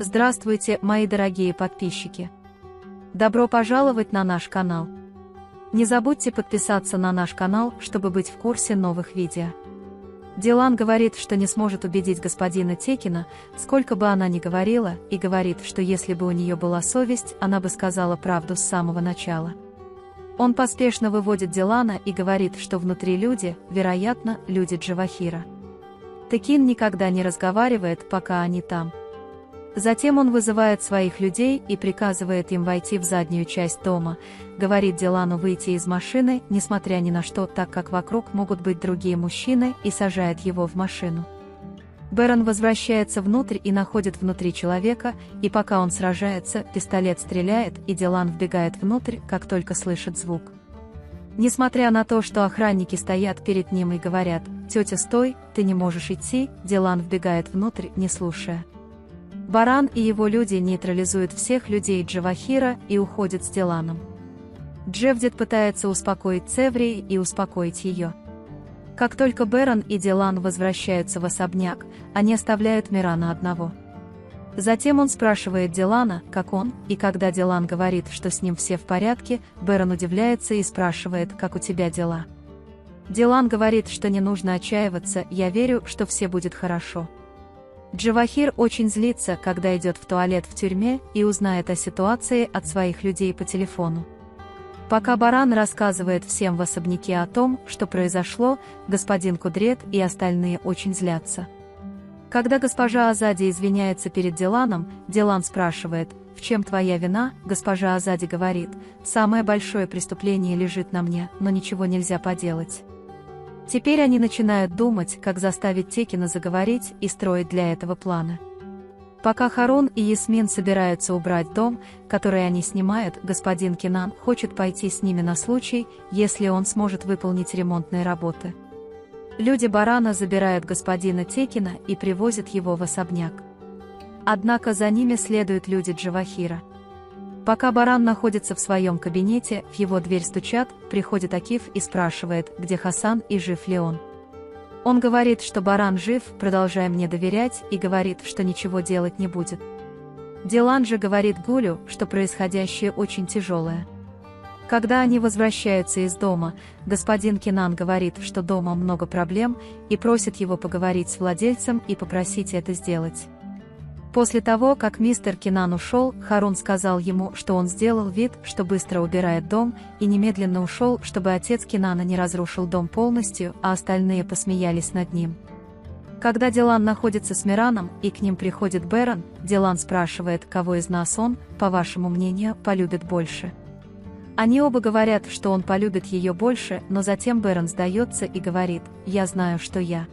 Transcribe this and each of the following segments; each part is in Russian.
Здравствуйте, мои дорогие подписчики! Добро пожаловать на наш канал! Не забудьте подписаться на наш канал, чтобы быть в курсе новых видео. Дилан говорит, что не сможет убедить господина Текина, сколько бы она ни говорила, и говорит, что если бы у нее была совесть, она бы сказала правду с самого начала. Он поспешно выводит Дилана и говорит, что внутри люди, вероятно, люди Джавахира. Текин никогда не разговаривает, пока они там. Затем он вызывает своих людей и приказывает им войти в заднюю часть дома, говорит Дилану выйти из машины, несмотря ни на что, так как вокруг могут быть другие мужчины, и сажает его в машину. Бэрон возвращается внутрь и находит внутри человека, и пока он сражается, пистолет стреляет, и Дилан вбегает внутрь, как только слышит звук. Несмотря на то, что охранники стоят перед ним и говорят: «Тетя, стой, ты не можешь идти», Дилан вбегает внутрь, не слушая. Баран и его люди нейтрализуют всех людей Джавахира и уходят с Диланом. Джевдет пытается успокоить Цеври и успокоить ее. Как только Бэрон и Дилан возвращаются в особняк, они оставляют Мирана одного. Затем он спрашивает Дилана, как он, и когда Дилан говорит, что с ним все в порядке, Бэрон удивляется и спрашивает, как у тебя дела. Дилан говорит, что не нужно отчаиваться, я верю, что все будет хорошо. Джавахир очень злится, когда идет в туалет в тюрьме и узнает о ситуации от своих людей по телефону. Пока Баран рассказывает всем в особняке о том, что произошло, господин Кудрет и остальные очень злятся. Когда госпожа Азади извиняется перед Диланом, Дилан спрашивает: «В чем твоя вина?» Госпожа Азади говорит: «Самое большое преступление лежит на мне, но ничего нельзя поделать». Теперь они начинают думать, как заставить Текина заговорить и строить для этого планы. Пока Харун и Ясмин собираются убрать дом, который они снимают, господин Кинан хочет пойти с ними на случай, если он сможет выполнить ремонтные работы. Люди Барана забирают господина Текина и привозят его в особняк. Однако за ними следуют люди Джавахира. Пока Баран находится в своем кабинете, в его дверь стучат, приходит Акиф и спрашивает, где Хасан и жив ли он. Он говорит, что Баран жив, продолжая мне доверять, и говорит, что ничего делать не будет. Дилан же говорит Гулю, что происходящее очень тяжелое. Когда они возвращаются из дома, господин Кинан говорит, что дома много проблем, и просит его поговорить с владельцем и попросить это сделать. После того, как мистер Кинан ушел, Харун сказал ему, что он сделал вид, что быстро убирает дом, и немедленно ушел, чтобы отец Кинана не разрушил дом полностью, а остальные посмеялись над ним. Когда Дилан находится с Мираном, и к ним приходит Бэрон, Дилан спрашивает, кого из нас он, по вашему мнению, полюбит больше. Они оба говорят, что он полюбит ее больше, но затем Бэрон сдается и говорит: «Я знаю, что я.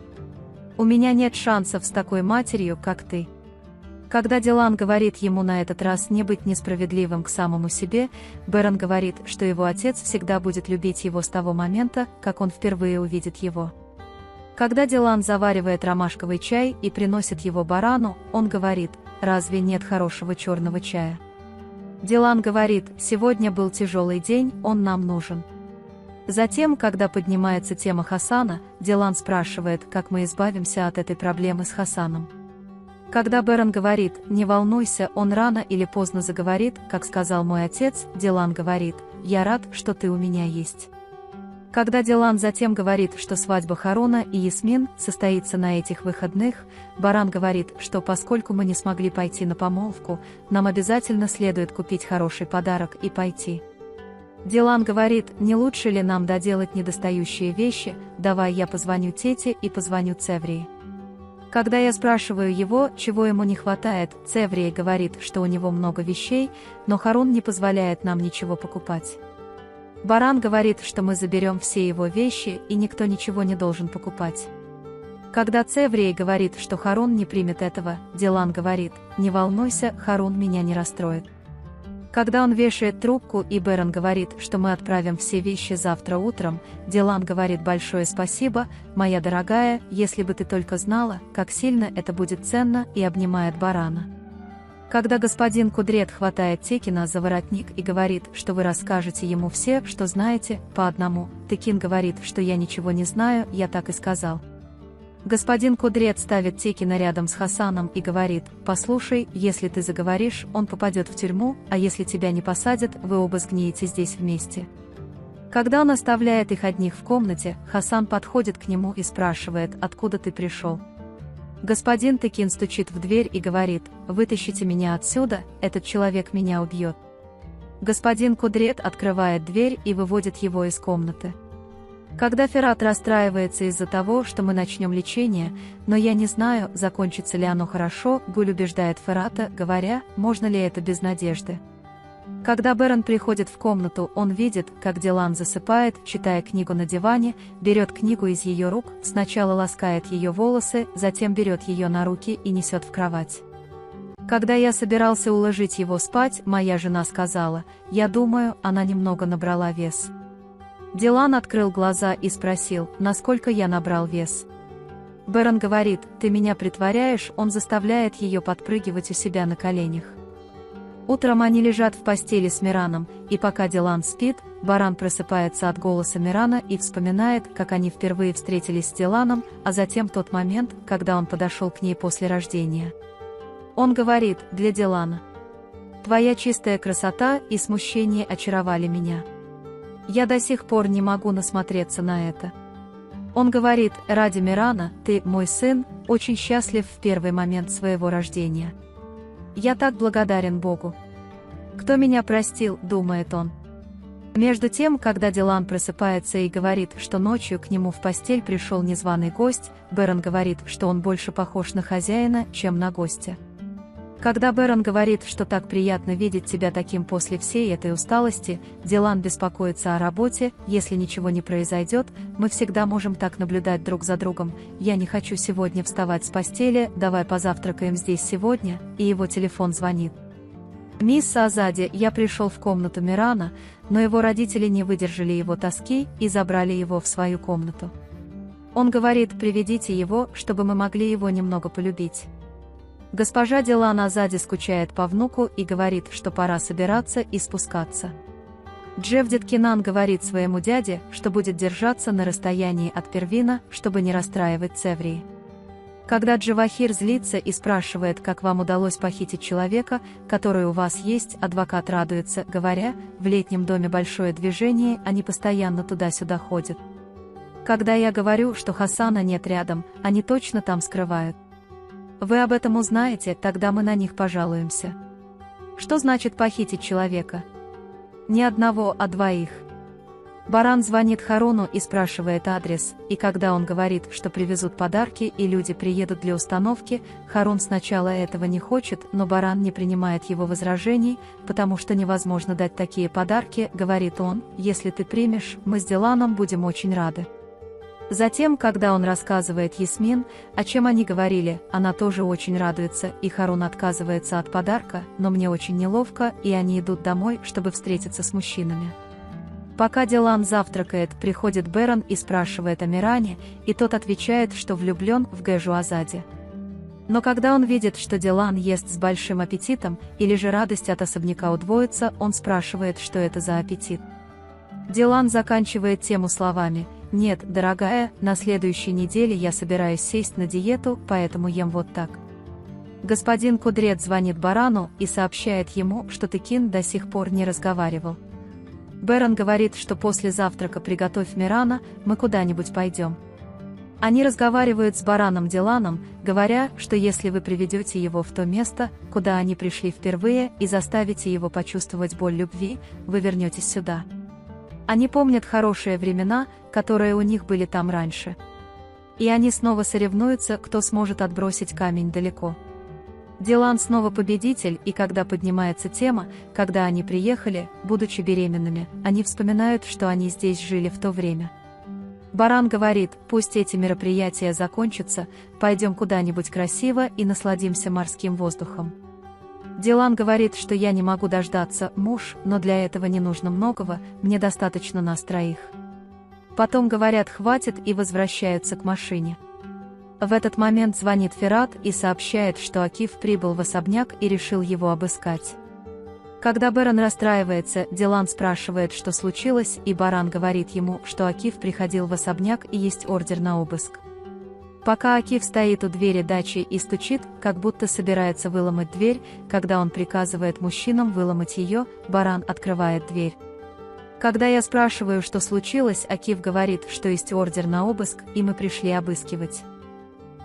У меня нет шансов с такой матерью, как ты». Когда Дилан говорит ему на этот раз не быть несправедливым к самому себе, Бэрон говорит, что его отец всегда будет любить его с того момента, как он впервые увидит его. Когда Дилан заваривает ромашковый чай и приносит его Барану, он говорит: «Разве нет хорошего черного чая?» Дилан говорит: «Сегодня был тяжелый день, он нам нужен». Затем, когда поднимается тема Хасана, Дилан спрашивает, как мы избавимся от этой проблемы с Хасаном. Когда Бэрон говорит: «Не волнуйся, он рано или поздно заговорит», как сказал мой отец, Дилан говорит: «Я рад, что ты у меня есть». Когда Дилан затем говорит, что свадьба Харуна и Ясмин состоится на этих выходных, Баран говорит, что поскольку мы не смогли пойти на помолвку, нам обязательно следует купить хороший подарок и пойти. Дилан говорит: «Не лучше ли нам доделать недостающие вещи, давай я позвоню тете и позвоню Цеврии». Когда я спрашиваю его, чего ему не хватает, Цеврия говорит, что у него много вещей, но Харун не позволяет нам ничего покупать. Баран говорит, что мы заберем все его вещи, и никто ничего не должен покупать. Когда Цеврия говорит, что Харун не примет этого, Дилан говорит: «Не волнуйся, Харун меня не расстроит». Когда он вешает трубку и Бэрон говорит, что мы отправим все вещи завтра утром, Дилан говорит: «Большое спасибо, моя дорогая, если бы ты только знала, как сильно это будет ценно», и обнимает Барана. Когда господин Кудрет хватает Текина за воротник и говорит, что вы расскажете ему все, что знаете, по одному, Текин говорит, что я ничего не знаю, я так и сказал. Господин Кудрет ставит Текина рядом с Хасаном и говорит: «Послушай, если ты заговоришь, он попадет в тюрьму, а если тебя не посадят, вы оба сгниете здесь вместе». Когда он оставляет их одних в комнате, Хасан подходит к нему и спрашивает: «Откуда ты пришел?» Господин Текин стучит в дверь и говорит: «Вытащите меня отсюда, этот человек меня убьет». Господин Кудрет открывает дверь и выводит его из комнаты. Когда Ферат расстраивается из-за того, что мы начнем лечение, но я не знаю, закончится ли оно хорошо, Гуль убеждает Ферата, говоря: «Можно ли это без надежды?». Когда Берон приходит в комнату, он видит, как Дилан засыпает, читая книгу на диване, берет книгу из ее рук, сначала ласкает ее волосы, затем берет ее на руки и несет в кровать. Когда я собирался уложить его спать, моя жена сказала: «Я думаю, она немного набрала вес». Дилан открыл глаза и спросил: «Насколько я набрал вес?». Берон говорит: «Ты меня притворяешь», он заставляет ее подпрыгивать у себя на коленях. Утром они лежат в постели с Мираном, и пока Дилан спит, Баран просыпается от голоса Мирана и вспоминает, как они впервые встретились с Диланом, а затем тот момент, когда он подошел к ней после рождения. Он говорит для Дилана: «Твоя чистая красота и смущение очаровали меня. Я до сих пор не могу насмотреться на это». Он говорит: «Ради Мирана, ты, мой сын, очень счастлив в первый момент своего рождения. Я так благодарен Богу. Кто меня простил», — думает он. Между тем, когда Дилан просыпается и говорит, что ночью к нему в постель пришел незваный гость, Берон говорит, что он больше похож на хозяина, чем на гостя. Когда Берон говорит, что так приятно видеть тебя таким после всей этой усталости, Дилан беспокоится о работе: «Если ничего не произойдет, мы всегда можем так наблюдать друг за другом. Я не хочу сегодня вставать с постели, давай позавтракаем здесь сегодня», и его телефон звонит. «Мисс Азади, я пришел в комнату Мирана, но его родители не выдержали его тоски и забрали его в свою комнату. Он говорит: приведите его, чтобы мы могли его немного полюбить». Госпожа Дилан Азади скучает по внуку и говорит, что пора собираться и спускаться. Джевдет Кинан говорит своему дяде, что будет держаться на расстоянии от Первина, чтобы не расстраивать Цеврии. Когда Джавахир злится и спрашивает, как вам удалось похитить человека, который у вас есть, адвокат радуется, говоря: «В летнем доме большое движение, они постоянно туда-сюда ходят. Когда я говорю, что Хасана нет рядом, они точно там скрывают. Вы об этом узнаете, тогда мы на них пожалуемся». Что значит похитить человека? Не одного, а двоих. Баран звонит Харуну и спрашивает адрес, и когда он говорит, что привезут подарки и люди приедут для установки, Харун сначала этого не хочет, но Баран не принимает его возражений, потому что невозможно дать такие подарки, говорит он: «Если ты примешь, мы с Диланом будем очень рады». Затем, когда он рассказывает Ясмин, о чем они говорили, она тоже очень радуется, и Харун отказывается от подарка, но мне очень неловко, и они идут домой, чтобы встретиться с мужчинами. Пока Дилан завтракает, приходит Берон и спрашивает о Миране, и тот отвечает, что влюблен в Гэжу Азади. Но когда он видит, что Дилан ест с большим аппетитом, или же радость от особняка удвоится, он спрашивает, что это за аппетит. Дилан заканчивает тему словами: «Нет, дорогая, на следующей неделе я собираюсь сесть на диету, поэтому ем вот так». Господин Кудрет звонит Барану и сообщает ему, что Текин до сих пор не разговаривал. Берон говорит, что после завтрака приготовь Мирана, мы куда-нибудь пойдем. Они разговаривают с Бараном Диланом, говоря, что если вы приведете его в то место, куда они пришли впервые, и заставите его почувствовать боль любви, вы вернетесь сюда. Они помнят хорошие времена, которые у них были там раньше. И они снова соревнуются, кто сможет отбросить камень далеко. Дилан снова победитель, и когда поднимается тема, когда они приехали, будучи беременными, они вспоминают, что они здесь жили в то время. Баран говорит: «Пусть эти мероприятия закончатся, пойдем куда-нибудь красиво и насладимся морским воздухом». Дилан говорит, что я не могу дождаться, муж, но для этого не нужно многого, мне достаточно нас троих. Потом говорят «хватит» и возвращаются к машине. В этот момент звонит Ферат и сообщает, что Акиф прибыл в особняк и решил его обыскать. Когда Берон расстраивается, Дилан спрашивает, что случилось, и Баран говорит ему, что Акиф приходил в особняк и есть ордер на обыск. Пока Акиф стоит у двери дачи и стучит, как будто собирается выломать дверь, когда он приказывает мужчинам выломать ее, Баран открывает дверь. Когда я спрашиваю, что случилось, Акиф говорит, что есть ордер на обыск, и мы пришли обыскивать.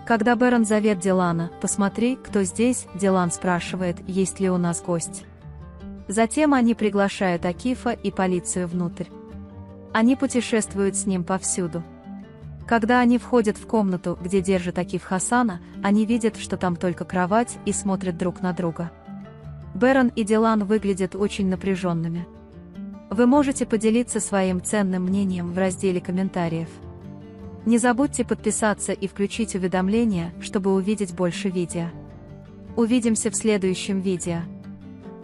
Когда Баран зовет Дилана: «Посмотри, кто здесь», Дилан спрашивает, есть ли у нас гость. Затем они приглашают Акифа и полицию внутрь. Они путешествуют с ним повсюду. Когда они входят в комнату, где держит Акиф Хасана, они видят, что там только кровать, и смотрят друг на друга. Баран и Дилан выглядят очень напряженными. Вы можете поделиться своим ценным мнением в разделе комментариев. Не забудьте подписаться и включить уведомления, чтобы увидеть больше видео. Увидимся в следующем видео.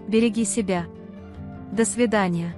Береги себя. До свидания.